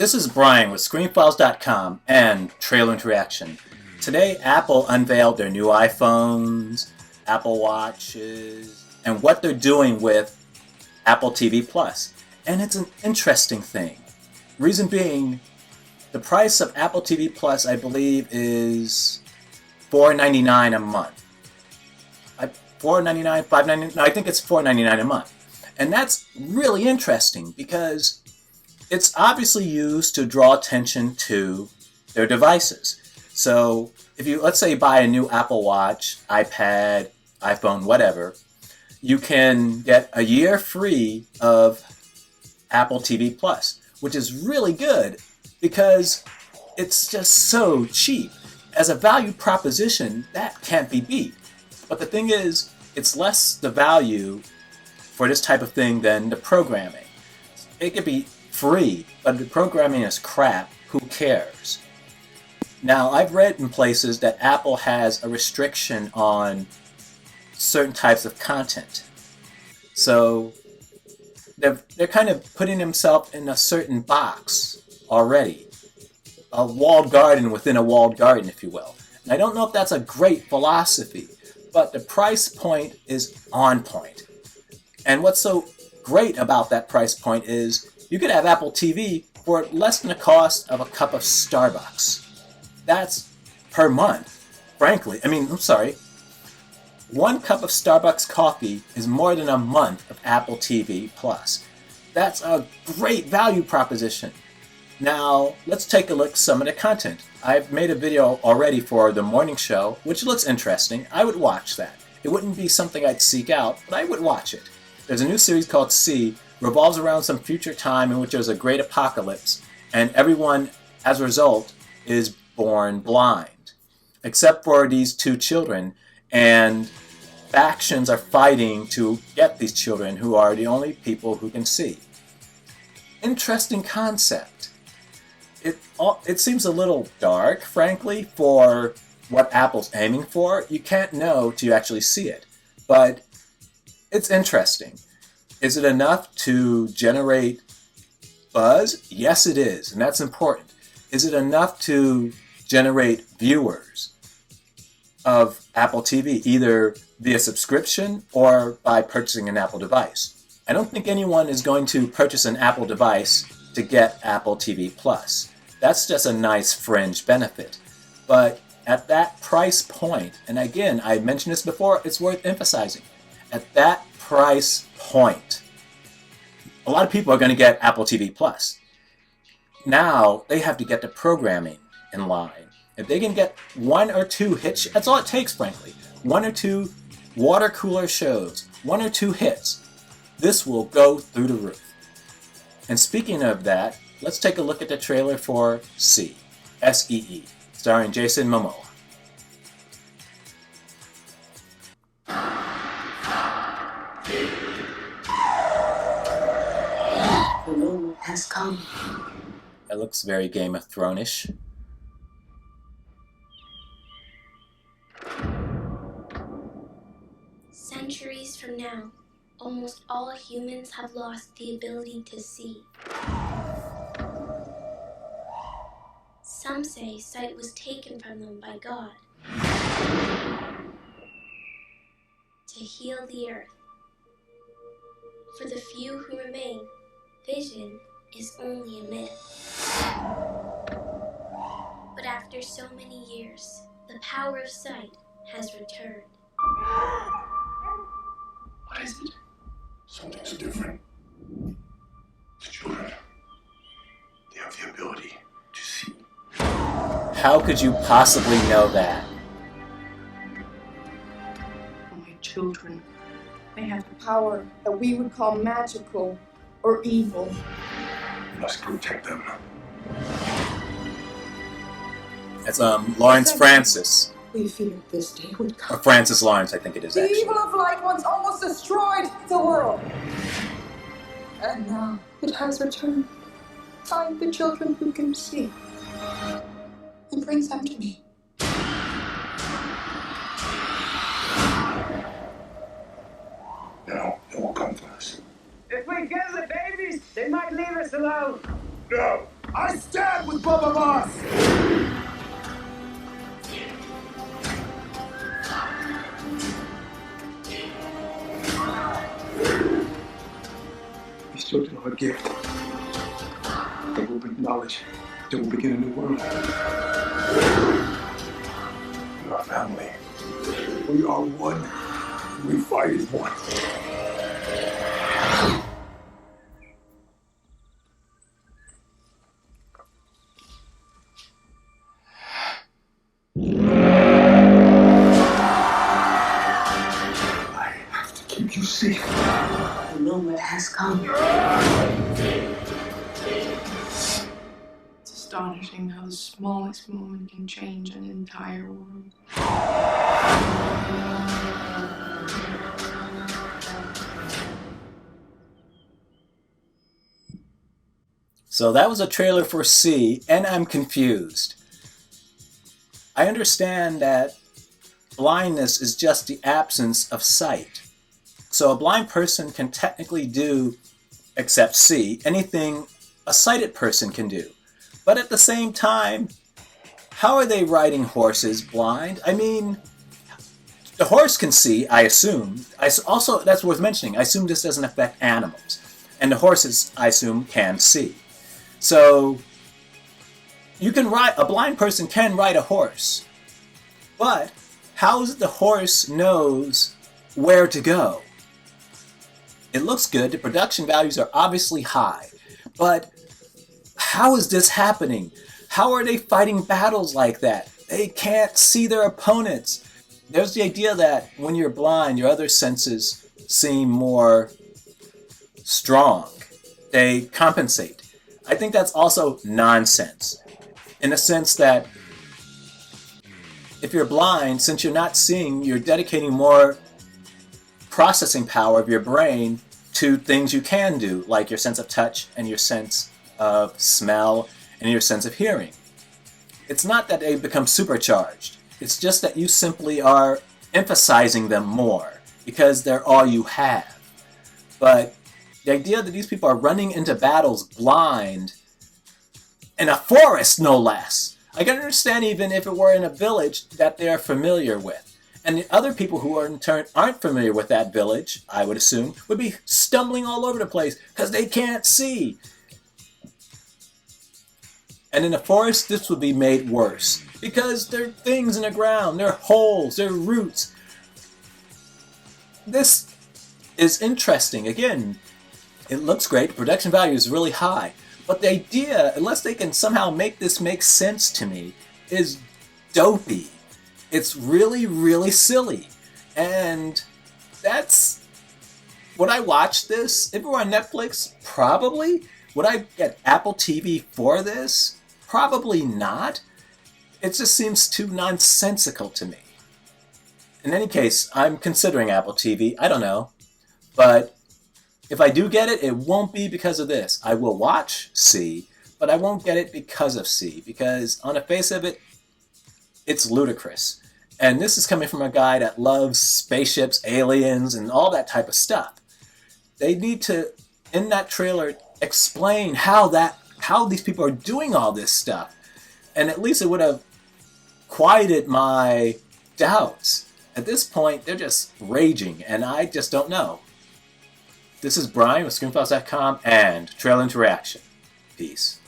This is Brian with ScreenFiles.com and Trailer Interaction. Today, Apple unveiled their new iPhones, Apple Watches, and what they're doing with Apple TV Plus. And it's an interesting thing. Reason being, the price of Apple TV Plus, I believe, is $4.99 a month. $4.99, $5.99? No, I think it's $4.99 a month. And that's really interesting because it's obviously used to draw attention to their devices. So if you, let's say, buy a new Apple Watch, iPad, iPhone, whatever, you can get a year free of Apple TV Plus, which is really good because it's just so cheap. As a value proposition, that can't be beat. But the thing is, it's less the value for this type of thing than the programming. It could be free, but the programming is crap. Who cares? Now, I've read in places that Apple has a restriction on certain types of content. So they're kind of putting themselves in a certain box already. A walled garden within a walled garden, if you will. And I don't know if that's a great philosophy, but the price point is on point. And what's so great about that price point is you could have Apple TV for less than the cost of a cup of Starbucks. That's per month, frankly. I'm sorry. One cup of Starbucks coffee is more than a month of Apple TV Plus. That's a great value proposition. Now, let's take a look at some of the content. I've made a video already for the morning show, which looks interesting. I would watch that. It wouldn't be something I'd seek out, but I would watch it. There's a new series called C, revolves around some future time in which there's a great apocalypse, and everyone, as a result, is born blind, except for these two children, and factions are fighting to get these children who are the only people who can see. Interesting concept. It seems a little dark, frankly, for what Apple's aiming for. You can't know till you actually see it, but it's interesting. Is it enough to generate buzz? Yes, it is, and that's important. Is it enough to generate viewers of Apple TV, either via subscription or by purchasing an Apple device? I don't think anyone is going to purchase an Apple device to get Apple TV Plus. That's just a nice fringe benefit. But at that price point, and again, I mentioned this before, it's worth emphasizing. At that price point, a lot of people are going to get Apple TV Plus. Now, they have to get the programming in line. If they can get one or two hits, that's all it takes, frankly. One or two water cooler shows, one or two hits. This will go through the roof. And speaking of that, let's take a look at the trailer for C, S-E-E, starring Jason Momoa. The moment has come. It looks very Game of Thrones-ish. Centuries from now, almost all humans have lost the ability to see. Some say sight was taken from them by God to heal the earth. For the few who remain, vision is only a myth. But after so many years, the power of sight has returned. What is it? Something's different. The children, they have the ability to see. How could you possibly know that? My children, they have the power that we would call magical or evil. We must protect them. That's Lawrence Francis. We feared this day would Or come. Francis Lawrence, I think it is The actually. evil of light once almost destroyed the world. And now it has returned. Find the children who can see and bring them to me. Now, they will come for us. If we kill the babies, they might leave us alone. No! I stand with both of us! These children are a gift. They will bring knowledge. They will begin a new world. We are family. We are one. We fight as one. I have to keep you safe. The moment has come. It's astonishing how the smallest moment can change an entire world. So that was a trailer for C, and I'm confused. I understand that blindness is just the absence of sight. So a blind person can technically do, except C, anything a sighted person can do. But at the same time, how are they riding horses blind? I mean, the horse can see, I assume. Also, that's worth mentioning, I assume this doesn't affect animals. And the horses, I assume, can see. So, you can ride, a blind person can ride a horse. But, how is it the horse knows where to go? It looks good, the production values are obviously high. But, how is this happening? How are they fighting battles like that? They can't see their opponents. There's the idea that when you're blind, your other senses seem more strong. They compensate. I think that's also nonsense. In the sense that if you're blind, since you're not seeing, you're dedicating more processing power of your brain to things you can do, like your sense of touch and your sense of smell and your sense of hearing. It's not that they become supercharged. It's just that you simply are emphasizing them more because they're all you have. But the idea that these people are running into battles blind, in a forest no less. I can understand even if it were in a village that they are familiar with. And the other people who are in turn aren't familiar with that village, I would assume, would be stumbling all over the place because they can't see. And in the forest, this would be made worse because there are things in the ground, there are holes, there are roots. This is interesting. Again, it looks great, the production value is really high, but the idea, unless they can somehow make this make sense to me, is dopey. It's really, really silly. And that's... Would I watch this? If it were on Netflix, probably. Would I get Apple TV for this? Probably not. It just seems too nonsensical to me. In any case, I'm considering Apple TV. I don't know. But if I do get it, it won't be because of this. I will watch C, but I won't get it because of C. Because on the face of it, it's ludicrous. And this is coming from a guy that loves spaceships, aliens, and all that type of stuff. They need to, in that trailer, explain how these people are doing all this stuff. And at least it would have quieted my doubts. At this point, they're just raging, and I just don't know. This is Brian with ScreenFiles.com and Trail Interaction. Peace.